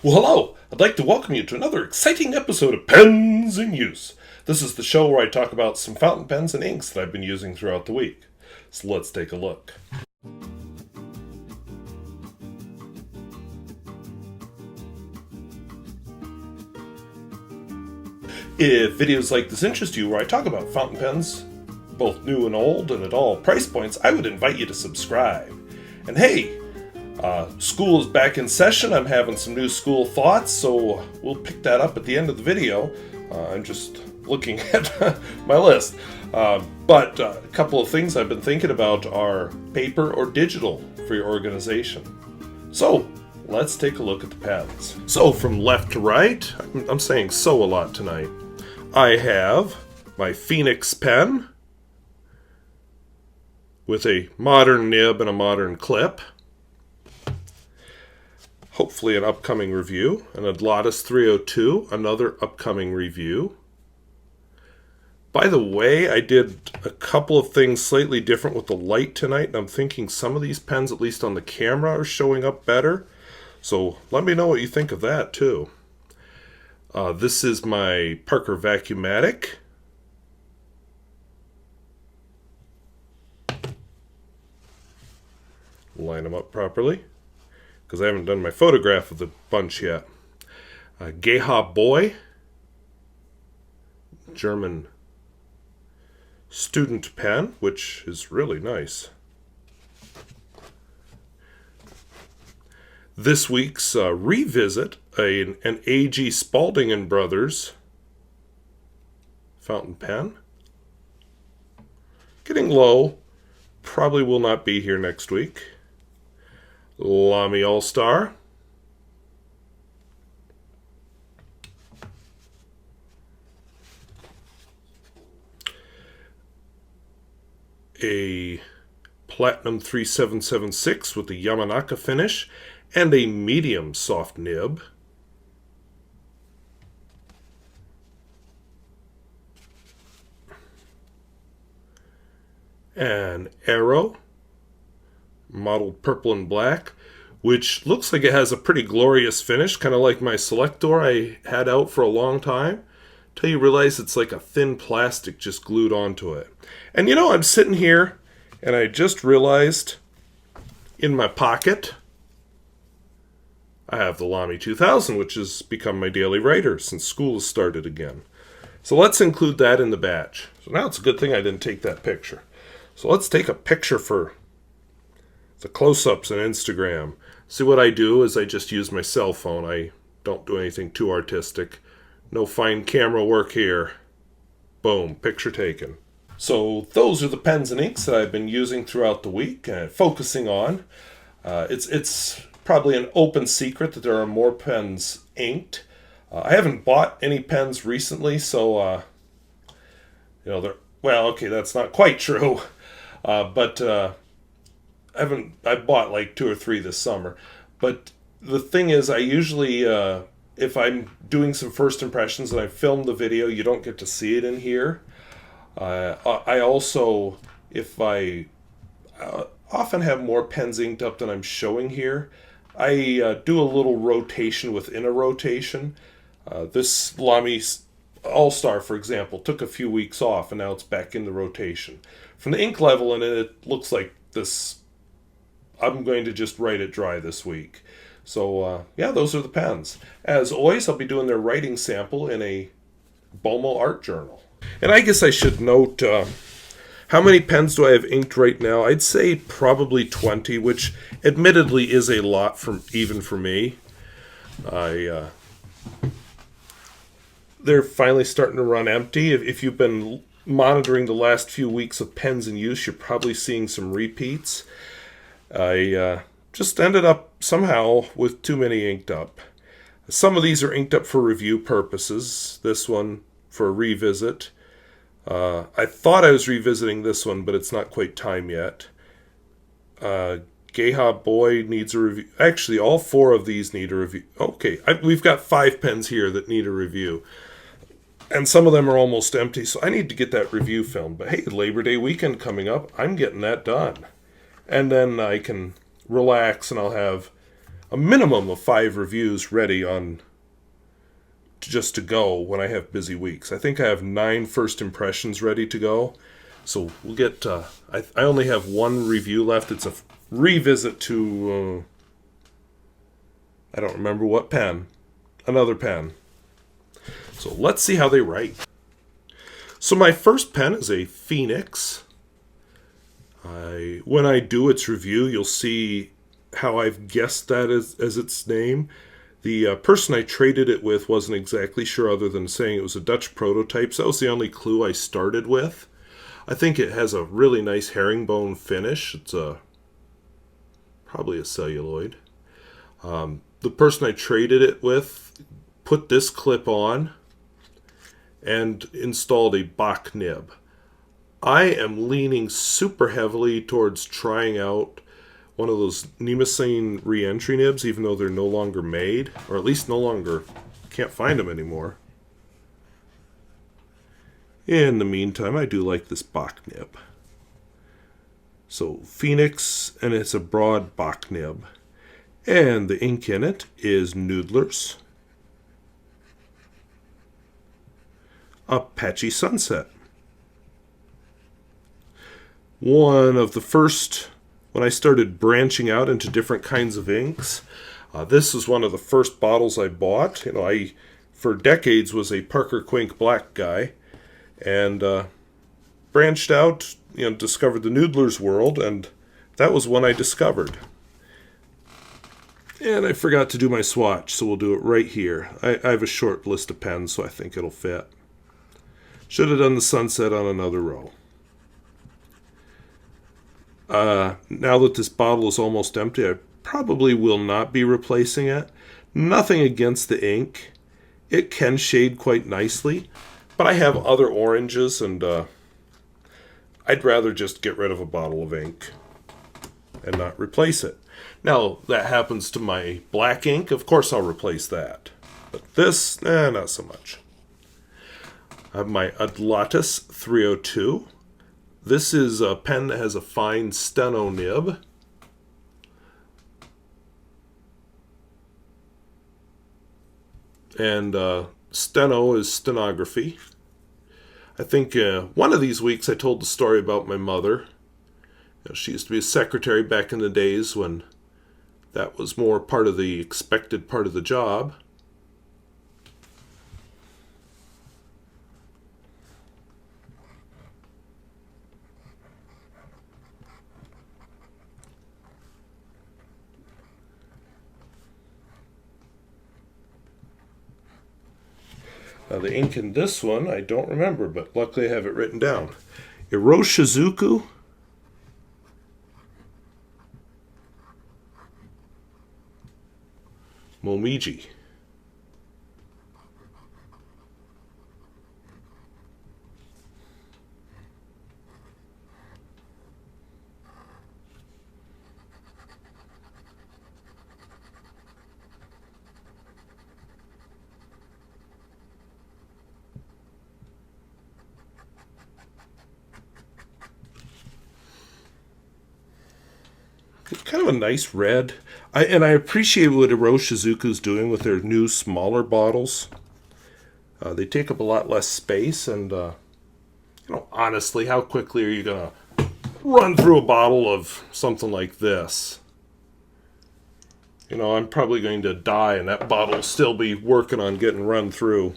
Well, hello! I'd like to welcome you to another exciting episode of Pens in Use. This is the show where I talk about some fountain pens and inks that I've been using throughout the week. So let's take a look. If videos like this interest you, where I talk about fountain pens, both new and old and at all price points, I would invite you to subscribe. And hey, school is back in session. I'm having some new school thoughts, so we'll pick that up at the end of the video. I'm just looking at my list. But a couple of things I've been thinking about are paper or digital for your organization. So let's take a look at the pens. So from left to right, I'm saying so a lot tonight. I have my Phoenix pen with a modern nib and a modern clip. Hopefully an upcoming review. An Adlatus 302, another upcoming review. By the way, I did a couple of things slightly different with the light tonight, and I'm thinking some of these pens, at least on the camera, are showing up better. So let me know what you think of that too. This is my Parker Vacumatic. Line them up properly, because I haven't done my photograph of the bunch yet. Geha Boy, German student pen, which is really nice. This week's revisit, an A.G. Spalding and Brothers fountain pen. Getting low, probably will not be here next week. Lamy All-Star. A Platinum 3776 with the Yamanaka finish and a medium soft nib. An Arrow, mottled purple and black, which looks like it has a pretty glorious finish, kind of like my Selector I had out for a long time, till you realize it's like a thin plastic just glued onto it. And you know, I'm sitting here and I just realized in my pocket I have the Lamy 2000, which has become my daily writer since school has started again. So let's include that in the batch. So now it's a good thing I didn't take that picture. So let's take a picture for the close-ups on Instagram. See, what I do is I just use my cell phone. I don't do anything too artistic. No fine camera work here. Boom, picture taken. So those are the pens and inks that I've been using throughout the week, focusing on. It's probably an open secret that there are more pens inked. I haven't bought any pens recently, so well, okay, that's not quite true. But I bought like 2 or 3 this summer. But the thing is, I usually, if I'm doing some first impressions and I film the video, you don't get to see it in here. I also, if I often have more pens inked up than I'm showing here, I do a little rotation within a rotation. This Lamy All-Star, for example, took a few weeks off and now it's back in the rotation. From the ink level in it, it looks like this. I'm going to just write it dry this week. So, yeah, those are the pens. As always, I'll be doing their writing sample in a Bomo art journal. And I guess I should note, how many pens do I have inked right now? I'd say probably 20, which admittedly is a lot even for me. They're finally starting to run empty. If you've been monitoring the last few weeks of pens in use, you're probably seeing some repeats. I just ended up somehow with too many inked up. Some of these are inked up for review purposes. This one for a revisit. I thought I was revisiting this one, but it's not quite time yet. Geha Boy needs a review. Actually, all 4 of these need a review. Okay, we've got 5 pens here that need a review. And some of them are almost empty, so I need to get that review filmed. But hey, Labor Day weekend coming up, I'm getting that done. And then I can relax and I'll have a minimum of 5 reviews ready on just to go when I have busy weeks. I think I have 9 first impressions ready to go. So we'll get, I only have 1 review left. It's a revisit to, I don't remember what pen. Another pen. So let's see how they write. So my first pen is a Phoenix. When I do its review, you'll see how I've guessed that as its name. The person I traded it with wasn't exactly sure, other than saying it was a Dutch prototype, so that was the only clue I started with. I think it has a really nice herringbone finish. It's probably a celluloid. The person I traded it with put this clip on and installed a Bach nib. I am leaning super heavily towards trying out one of those Nemesine re-entry nibs, even though they're no longer made, or at least no longer, can't find them anymore. In the meantime, I do like this Bach nib. So Phoenix, and it's a broad Bach nib. And the ink in it is Noodler's Apache Sunset. One of the first, when I started branching out into different kinds of inks, this is one of the first bottles I bought. You know, I, for decades, was a Parker Quink black guy, and branched out, you know, discovered the Noodler's world, and that was one I discovered. And I forgot to do my swatch, so we'll do it right here. I have a short list of pens, so I think it'll fit. Should have done the sunset on another row. Now that this bottle is almost empty, I probably will not be replacing it. Nothing against the ink. It can shade quite nicely, but I have other oranges, and I'd rather just get rid of a bottle of ink and not replace it. Now, that happens to my black ink, of course I'll replace that. But this, not so much. I have my Adlatus 302. This is a pen that has a fine steno nib. And steno is stenography. I think one of these weeks I told the story about my mother. You know, she used to be a secretary back in the days when that was more part of the expected part of the job. Now the ink in this one, I don't remember, but luckily I have it written down. Iroshizuku. Momiji. Kind of a nice red. I appreciate what Iroshizuku's doing with their new smaller bottles. They take up a lot less space, and you know, honestly, how quickly are you gonna run through a bottle of something like this? You know, I'm probably going to die, and that bottle will still be working on getting run through.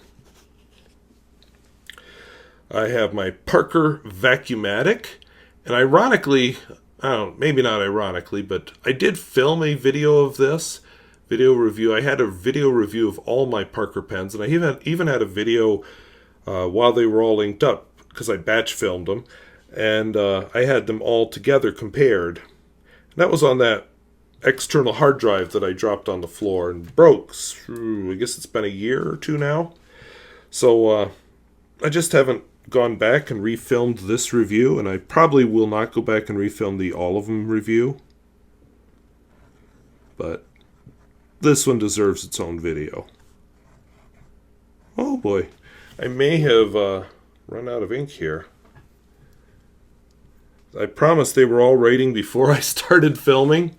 I have my Parker Vacumatic, and ironically, I don't, maybe not ironically, but I did film a video of this, video review. I had a video review of all my Parker pens, and I even had a video while they were all inked up, because I batch filmed them, and I had them all together compared. And that was on that external hard drive that I dropped on the floor and broke. I guess it's been a year or two now. So I just haven't gone back and refilmed this review, and I probably will not go back and refilm the all of them review, but this one deserves its own video. Oh boy, I may have run out of ink here. I promised they were all writing before I started filming.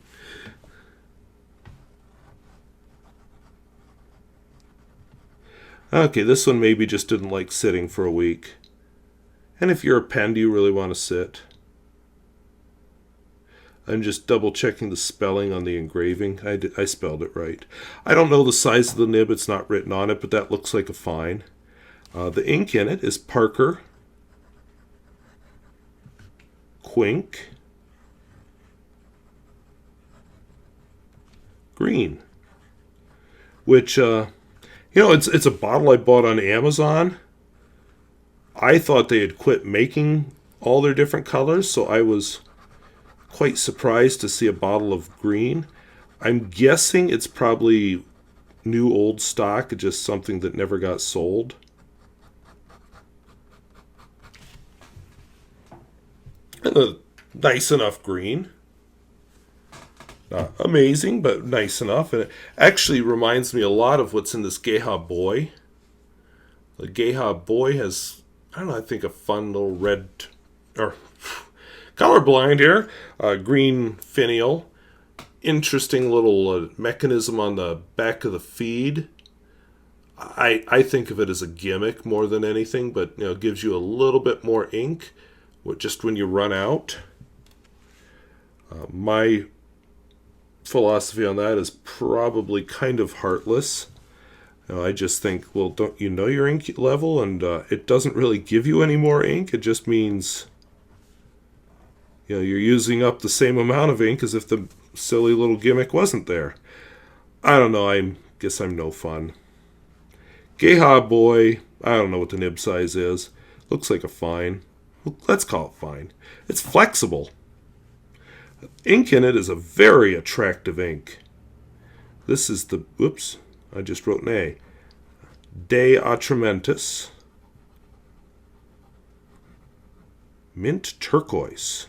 Okay, this one maybe just didn't like sitting for a week. And if you're a pen, do you really want to sit? I'm just double checking the spelling on the engraving. I spelled it right. I don't know the size of the nib. It's not written on it, but that looks like a fine. The ink in it is Parker, Quink, Green. Which, it's a bottle I bought on Amazon. I thought they had quit making all their different colors, so I was quite surprised to see a bottle of green. I'm guessing it's probably new old stock, just something that never got sold. And a nice enough green. Not amazing, but nice enough. And it actually reminds me a lot of what's in this Geha Boy. The Geha Boy has, I don't know, I think a fun little red, or colorblind here, green finial. Interesting little mechanism on the back of the feed. I think of it as a gimmick more than anything, but it gives you a little bit more ink just when you run out. My philosophy on that is probably kind of heartless. I just think, well, don't you know your ink level? And it doesn't really give you any more ink. It just means you're using up the same amount of ink as if the silly little gimmick wasn't there. I don't know. I guess I'm no fun. Geha Boy, I don't know what the nib size is. Looks like a fine. Well, let's call it fine. It's flexible. Ink in it is a very attractive ink. This is the, oops, I just wrote an A. De Atramentis. Mint Turquoise.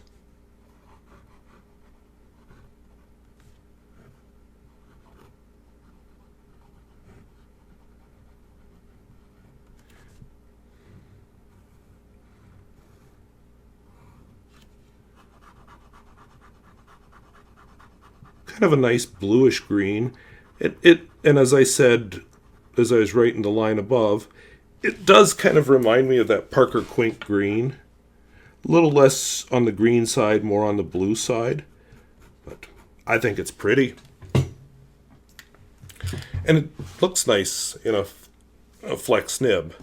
Kind of a nice bluish green. And as I said, as I was writing the line above, it does kind of remind me of that Parker Quink green. A little less on the green side, more on the blue side. But I think it's pretty. And it looks nice in a flex nib.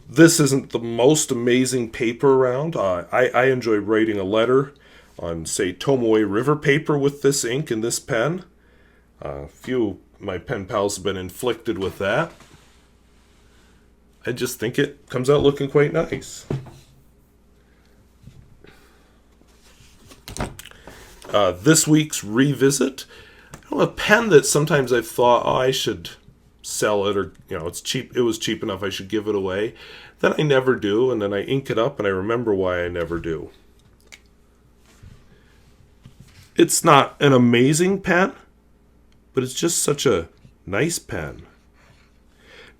This isn't the most amazing paper around. I enjoy writing a letter on, say, Tomoe River paper with this ink and this pen. A few of my pen pals have been inflicted with that. I just think it comes out looking quite nice. This week's revisit, a pen that sometimes I've thought, I should sell it, or it's cheap. It was cheap enough I should give it away. Then I never do, and then I ink it up and I remember why I never do. It's not an amazing pen, but it's just such a nice pen.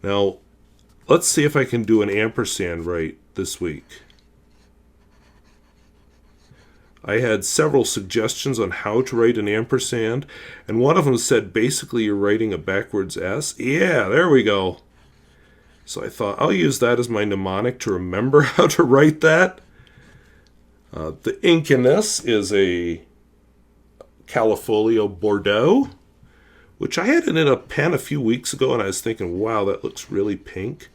Now, let's see if I can do an ampersand right this week. I had several suggestions on how to write an ampersand, and one of them said basically you're writing a backwards S. Yeah, there we go. So I thought I'll use that as my mnemonic to remember how to write that. The ink in this is a Callifolio Bordeaux, which I had it in a pen a few weeks ago, and I was thinking, wow, that looks really pink.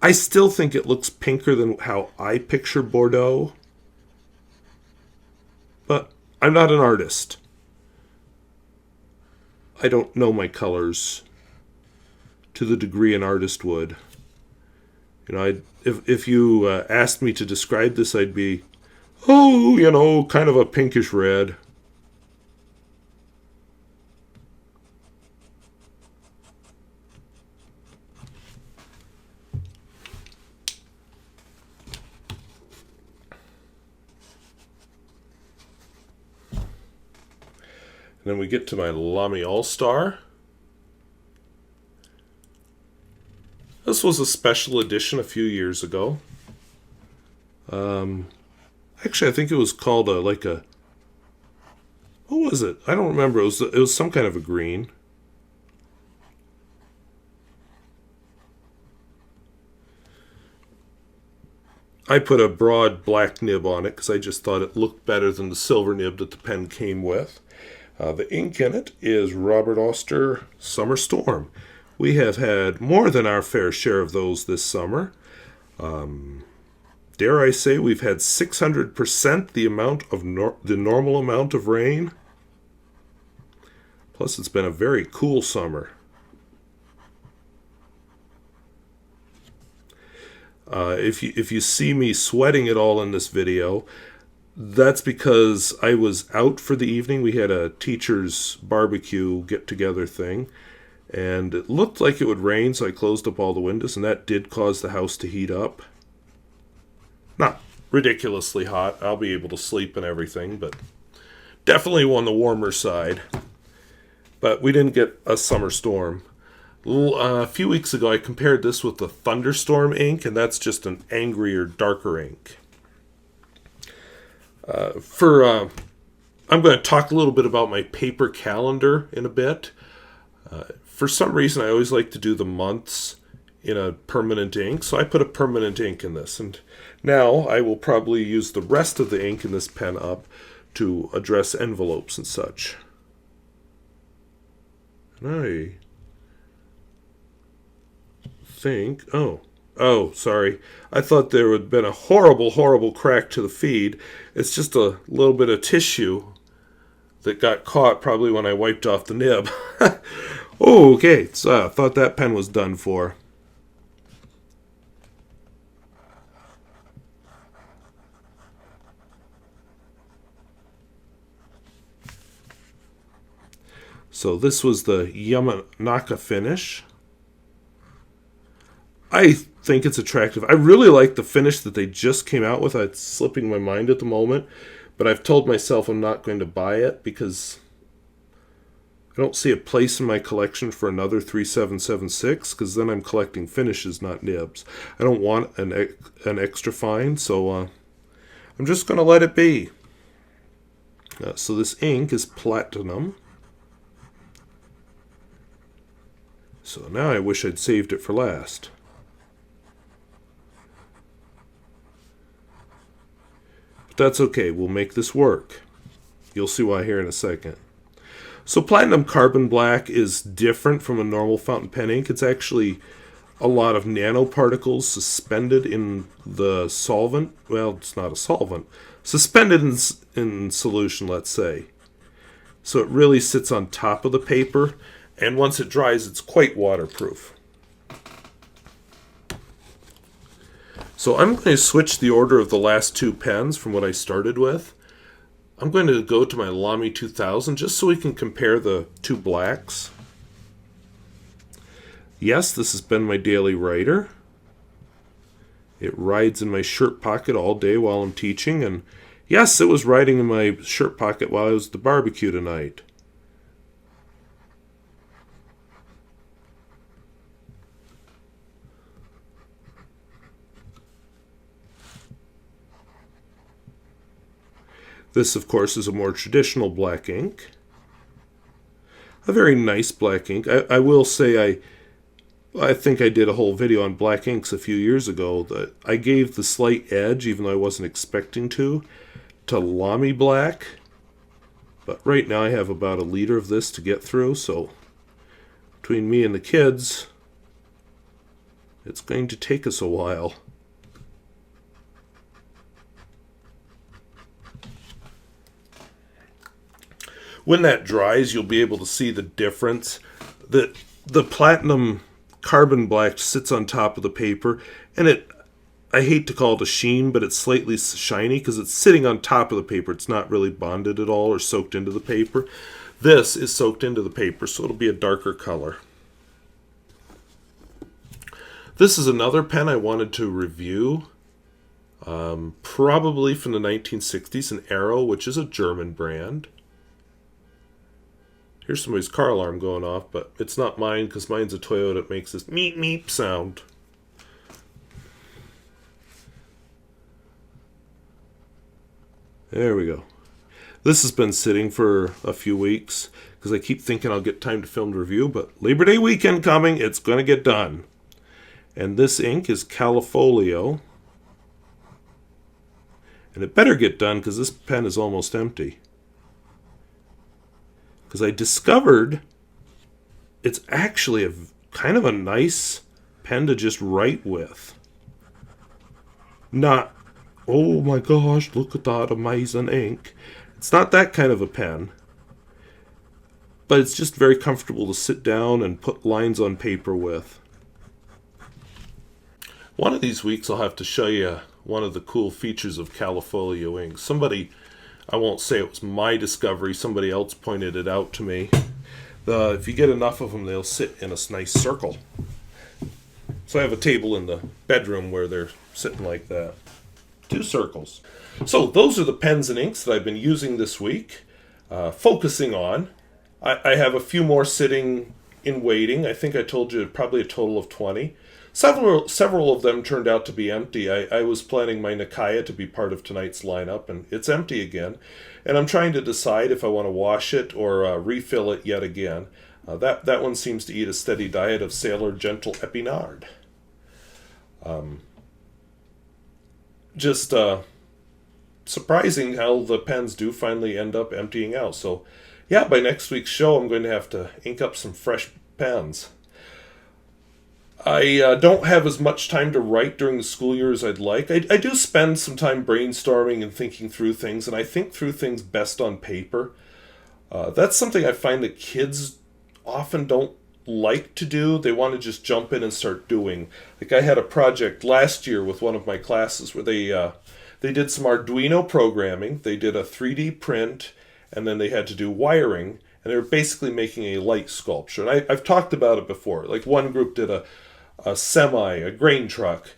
I still think it looks pinker than how I picture Bordeaux. But I'm not an artist. I don't know my colors to the degree an artist would. If you asked me to describe this, I'd be, kind of a pinkish red. And then we get to my Lamy All-Star. This was a special edition a few years ago. Actually, I think it was called what was it? I don't remember. It was some kind of a green. I put a broad black nib on it because I just thought it looked better than the silver nib that the pen came with. The ink in it is Robert Oster Summer Storm. We have had more than our fair share of those this summer. Dare I say we've had 600% the amount of the normal amount of rain. Plus, it's been a very cool summer. If you see me sweating at all in this video, that's because I was out for the evening. We had a teacher's barbecue get-together thing, and it looked like it would rain, so I closed up all the windows, and that did cause the house to heat up. Not ridiculously hot. I'll be able to sleep and everything, but definitely on the warmer side. But we didn't get a summer storm. A few weeks ago, I compared this with the Thunderstorm ink, and that's just an angrier, darker ink. I'm going to talk a little bit about my paper calendar in a bit. For some reason, I always like to do the months in a permanent ink, so I put a permanent ink in this. And now I will probably use the rest of the ink in this pen up to address envelopes and such. And I think... Oh, sorry. I thought there would have been a horrible crack to the feed. It's just a little bit of tissue that got caught probably when I wiped off the nib. Oh, okay. So I thought that pen was done for. So this was the Yamanaka finish. I think it's attractive. I really like the finish that they just came out with. It's slipping my mind at the moment, but I've told myself I'm not going to buy it because I don't see a place in my collection for another 3776, because then I'm collecting finishes, not nibs. I don't want an extra fine, so I'm just going to let it be. So this ink is platinum. So now I wish I'd saved it for last. But that's okay, we'll make this work. You'll see why here in a second. So platinum carbon black is different from a normal fountain pen ink. It's actually a lot of nanoparticles suspended in the solvent. Well, it's not a solvent. Suspended in solution, let's say. So it really sits on top of the paper, and once it dries, it's quite waterproof. So I'm going to switch the order of the last two pens from what I started with. I'm going to go to my Lamy 2000 just so we can compare the two blacks. Yes, this has been my daily writer. It rides in my shirt pocket all day while I'm teaching, and yes, it was riding in my shirt pocket while I was at the barbecue tonight. This, of course, is a more traditional black ink. A very nice black ink. I will say I think I did a whole video on black inks a few years ago that I gave the slight edge, even though I wasn't expecting to Lamy black. But right now I have about a liter of this to get through, so between me and the kids, it's going to take us a while. When that dries, you'll be able to see the difference. The platinum carbon black sits on top of the paper, and I hate to call it a sheen, but it's slightly shiny because it's sitting on top of the paper. It's not really bonded at all or soaked into the paper. This is soaked into the paper, so it'll be a darker color. This is another pen I wanted to review, probably from the 1960s, an Arrow, which is a German brand. Here's somebody's car alarm going off, but it's not mine because mine's a Toyota. It makes this meep meep sound. There we go. This has been sitting for a few weeks because I keep thinking I'll get time to film the review, but Labor Day weekend coming, it's going to get done. And this ink is Callifolio. And it better get done because this pen is almost empty. Because I discovered it's actually a kind of a nice pen to just write with. Not, oh my gosh, look at that amazing ink. It's not that kind of a pen. But it's just very comfortable to sit down and put lines on paper with. One of these weeks I'll have to show you one of the cool features of Callifolio ink. Somebody, I won't say it was my discovery, somebody else pointed it out to me. If you get enough of them, they'll sit in a nice circle. So I have a table in the bedroom where they're sitting like that. 2 circles. So those are the pens and inks that I've been using this week, focusing on. I have a few more sitting in waiting. I think I told you probably a total of 20. Several of them turned out to be empty. I was planning my Nikaya to be part of tonight's lineup, and it's empty again. And I'm trying to decide if I want to wash it or refill it yet again. That one seems to eat a steady diet of Sailor Gentle Epinard. Just surprising how the pens do finally end up emptying out. So, yeah, by next week's show, I'm going to have to ink up some fresh pens. I don't have as much time to write during the school year as I'd like. I do spend some time brainstorming and thinking through things, and I think through things best on paper. That's something I find that kids often don't like to do. They want to just jump in and start doing. Like I had a project last year with one of my classes where they did some Arduino programming. They did a 3D print, and then they had to do wiring, and they were basically making a light sculpture. And I've talked about it before. Like one group did a semi, a grain truck,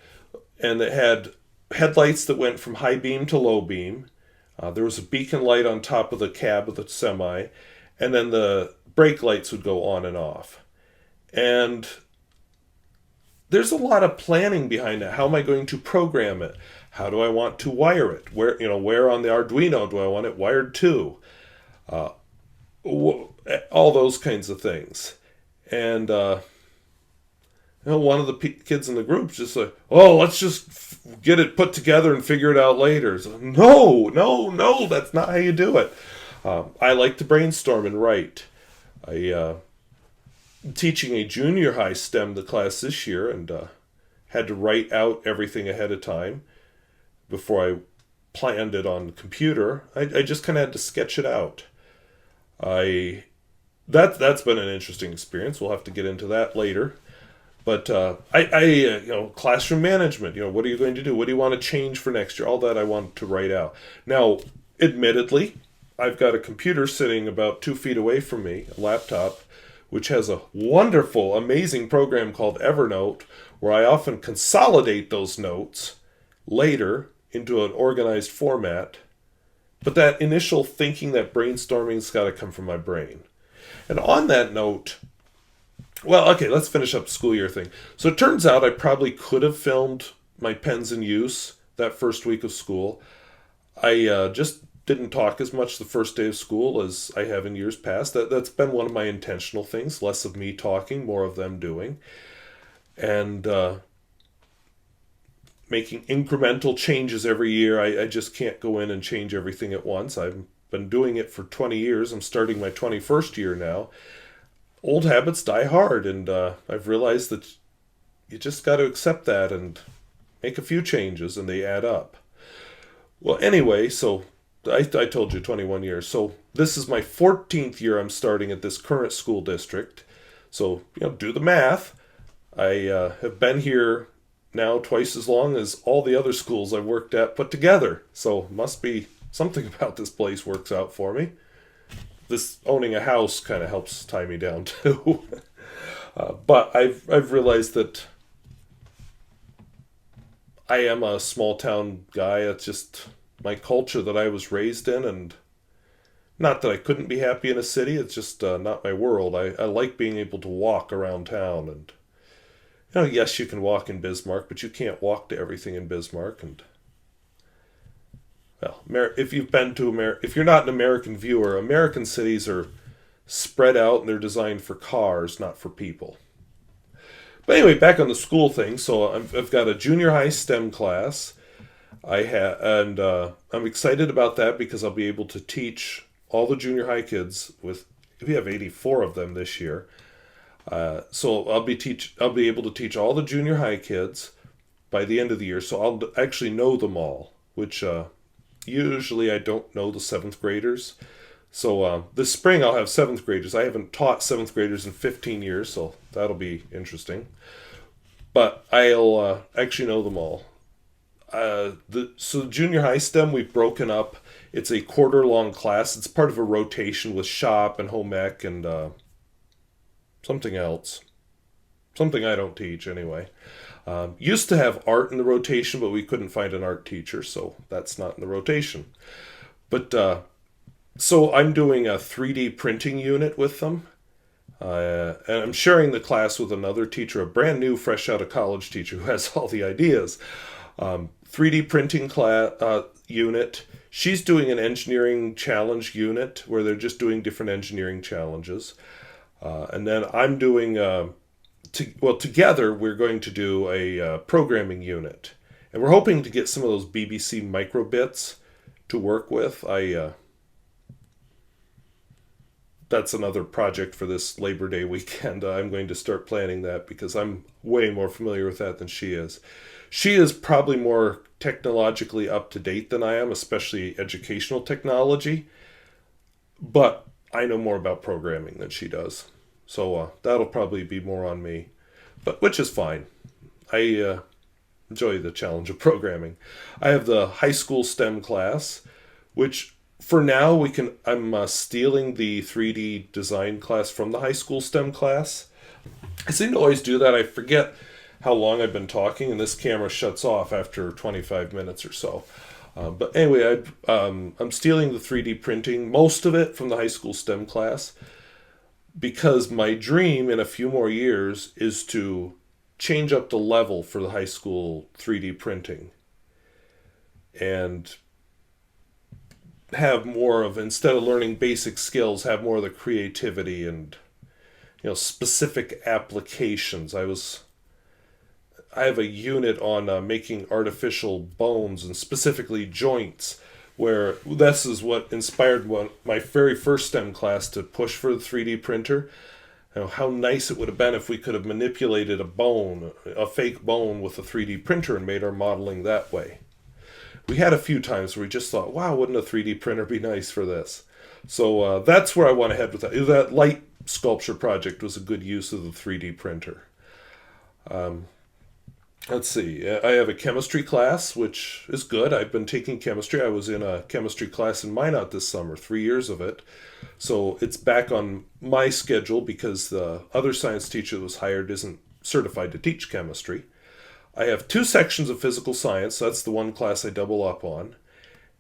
and it had headlights that went from high beam to low beam. There was a beacon light on top of the cab of the semi, and then the brake lights would go on and off. And there's a lot of planning behind it. How am I going to program it? How do I want to wire it? Where on the Arduino do I want it wired to? All those kinds of things. And one of the kids in the group just like, oh, let's just get it put together and figure it out later. So, no, that's not how you do it. I like to brainstorm and write. I'm teaching a junior high STEM class this year, and had to write out everything ahead of time before I planned it on the computer. I just kind of had to sketch it out. That's been an interesting experience. We'll have to get into that later. But classroom management, what are you going to do? What do you want to change for next year? All that I want to write out. Now, admittedly, I've got a computer sitting about 2 feet away from me, a laptop, which has a wonderful, amazing program called Evernote, where I often consolidate those notes later into an organized format. But that initial thinking, that brainstorming's got to come from my brain. And on that note, well, okay, let's finish up the school year thing. So it turns out I probably could have filmed my pens in use that first week of school. I just didn't talk as much the first day of school as I have in years past. That's been one of my intentional things. Less of me talking, more of them doing. And making incremental changes every year. I just can't go in and change everything at once. I've been doing it for 20 years. I'm starting my 21st year now. Old habits die hard, and I've realized that you just got to accept that and make a few changes, and they add up. Well, anyway, so I told you 21 years. So this is my 14th year I'm starting at this current school district. So, do the math. I have been here now twice as long as all the other schools I worked at put together. So must be something about this place works out for me. This owning a house kind of helps tie me down too. But I've realized that I am a small town guy. It's just my culture that I was raised in, and not that I couldn't be happy in a city. It's just not my world. I like being able to walk around town, and yes, you can walk in Bismarck, but you can't walk to everything in Bismarck. And well, if you're not an American viewer, American cities are spread out and they're designed for cars, not for people. But anyway, back on the school thing. So I've got a junior high STEM class. I'm excited about that because I'll be able to teach all the junior high kids. We have 84 of them this year. So I'll be able to teach all the junior high kids by the end of the year. So I'll actually know them all, which usually I don't know the seventh graders. So this spring I'll have seventh graders. I haven't taught seventh graders in 15 years, so that'll be interesting. But I'll actually know them all. So junior high STEM we've broken up. It's a quarter long class. It's part of a rotation with shop and home ec and something else. Something I don't teach anyway. Used to have art in the rotation, but we couldn't find an art teacher, so that's not in the rotation. But so I'm doing a 3D printing unit with them. And I'm sharing the class with another teacher, a brand new, fresh out of college teacher who has all the ideas. 3D printing unit. She's doing an engineering challenge unit where they're just doing different engineering challenges. And then I'm doing, together we're going to do a programming unit. And we're hoping to get some of those BBC microbits to work with. That's another project for this Labor Day weekend. I'm going to start planning that because I'm way more familiar with that than she is. She is probably more technologically up to date than I am, especially educational technology. But I know more about programming than she does. So that'll probably be more on me, but which is fine. I enjoy the challenge of programming. I have the high school STEM class, which for now I'm stealing the 3D design class from the high school STEM class. I seem to always do that. I forget how long I've been talking, and this camera shuts off after 25 minutes or so. But anyway, I'm stealing the 3D printing, most of it from the high school STEM class, because my dream in a few more years is to change up the level for the high school 3D printing and have more of, instead of learning basic skills, have more of the creativity and specific applications. I have a unit on making artificial bones and specifically joints, where this is what inspired my very first STEM class to push for the 3D printer. How nice it would have been if we could have manipulated a fake bone with a 3D printer and made our modeling that way. We had a few times where we just thought, wow, wouldn't a 3D printer be nice for this? So that's where I want to head with that. That light sculpture project was a good use of the 3D printer. Let's see. I have a chemistry class, which is good. I've been taking chemistry. I was in a chemistry class in Minot this summer, 3 years of it. So it's back on my schedule because the other science teacher that was hired isn't certified to teach chemistry. I have 2 sections of physical science. That's the one class I double up on.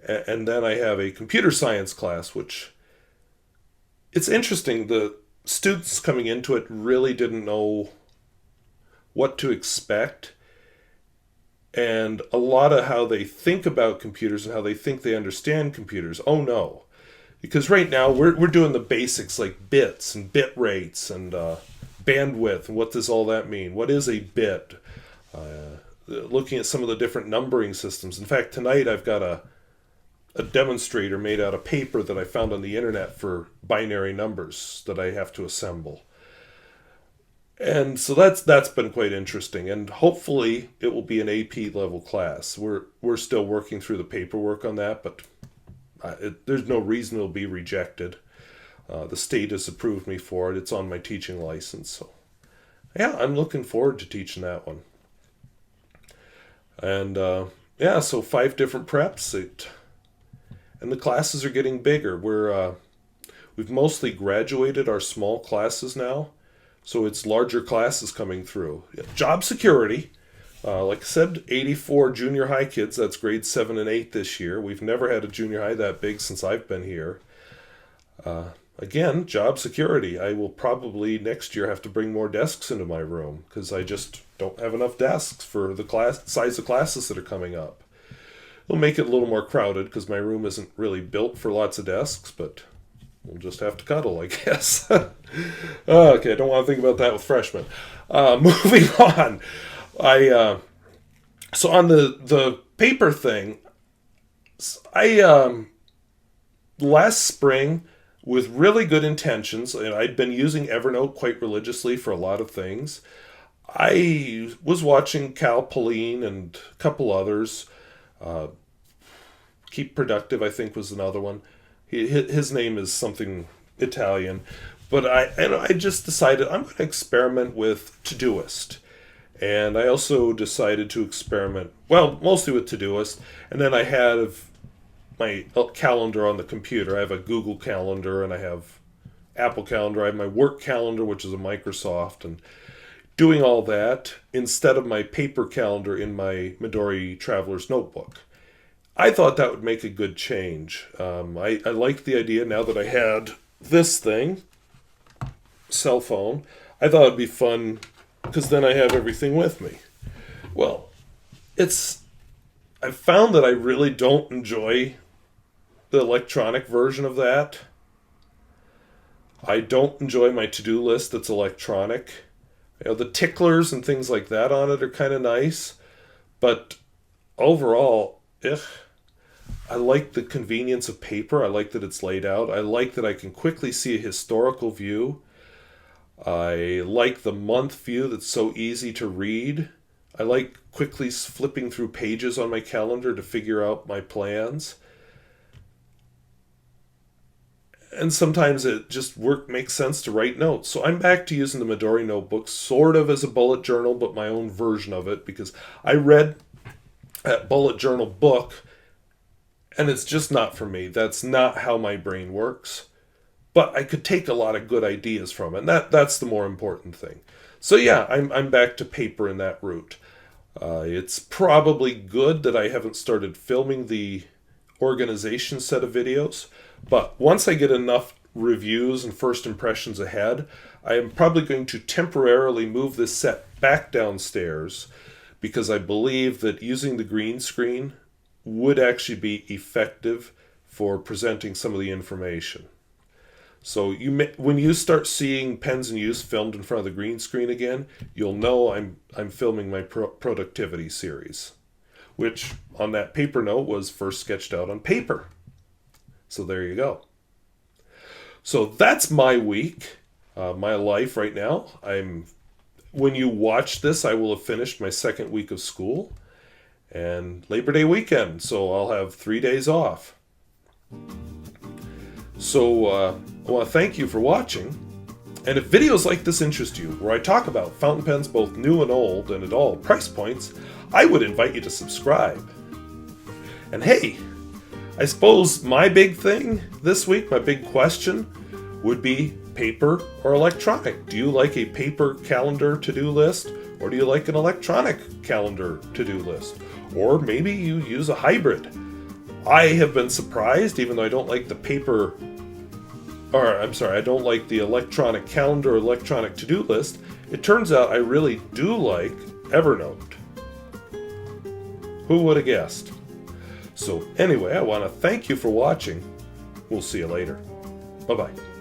And then I have a computer science class, which it's interesting. The students coming into it really didn't know what to expect. And a lot of how they think about computers and how they think they understand computers. Oh no. Because right now we're doing the basics like bits and bit rates and bandwidth and what does all that mean? What is a bit? Looking at some of the different numbering systems. In fact, tonight I've got a demonstrator made out of paper that I found on the internet for binary numbers that I have to assemble. And so that's been quite interesting, and hopefully it will be an AP level class. We're still working through the paperwork on that, but there's no reason it'll be rejected. The state has approved me for it. It's on my teaching license, so yeah, I'm looking forward to teaching that one. And so 5 different preps, and the classes are getting bigger. We've mostly graduated our small classes now. So it's larger classes coming through. Job security, like I said, 84 junior high kids. That's grades 7 and 8 this year. We've never had a junior high that big since I've been here. Again, job security. I will probably next year have to bring more desks into my room because I just don't have enough desks for the size of classes that are coming up. It'll make it a little more crowded because my room isn't really built for lots of desks, but we'll just have to cuddle, I guess. Okay, I don't want to think about that with freshmen. Moving on. So on the paper thing, I last spring, with really good intentions, and I'd been using Evernote quite religiously for a lot of things. I was watching Cal Pauline and a couple others. Keep Productive, I think, was another one. His name is something Italian. But I just decided I'm going to experiment with Todoist. And I also decided to experiment, well, mostly with Todoist. And then I have my calendar on the computer. I have a Google Calendar and I have Apple Calendar. I have my work calendar, which is a Microsoft, and doing all that instead of my paper calendar in my Midori Traveler's Notebook. I thought that would make a good change. I liked the idea now that I had this thing, cell phone. I thought it'd be fun because then I have everything with me. Well, I've found that I really don't enjoy the electronic version of that. I don't enjoy my to-do list that's electronic. The ticklers and things like that on it are kind of nice, but overall, I like the convenience of paper. I like that it's laid out. I like that I can quickly see a historical view. I like the month view that's so easy to read. I like quickly flipping through pages on my calendar to figure out my plans. And sometimes it just makes sense to write notes. So I'm back to using the Midori notebook sort of as a bullet journal, but my own version of it, because I read that bullet journal book and it's just not for me. That's not how my brain works. But I could take a lot of good ideas from it, and that's the more important thing. So yeah, I'm back to paper in that route. It's probably good that I haven't started filming the organization set of videos, but once I get enough reviews and first impressions ahead, I am probably going to temporarily move this set back downstairs because I believe that using the green screen would actually be effective for presenting some of the information. So when you start seeing Pens in Use filmed in front of the green screen again, you'll know I'm filming my productivity series, which on that paper note was first sketched out on paper. So there you go. So that's my week, my life right now. When you watch this, I will have finished my second week of school and Labor Day weekend, so I'll have 3 days off. So I want to thank you for watching. And if videos like this interest you, where I talk about fountain pens both new and old and at all price points, I would invite you to subscribe. And hey, I suppose my big thing this week, my big question, would be paper or electronic. Do you like a paper calendar to-do list, or do you like an electronic calendar to-do list? Or maybe you use a hybrid. I have been surprised, even though I don't like the I don't like the electronic calendar or electronic to-do list. It turns out I really do like Evernote. Who would have guessed? So anyway, I want to thank you for watching. We'll see you later. Bye-bye.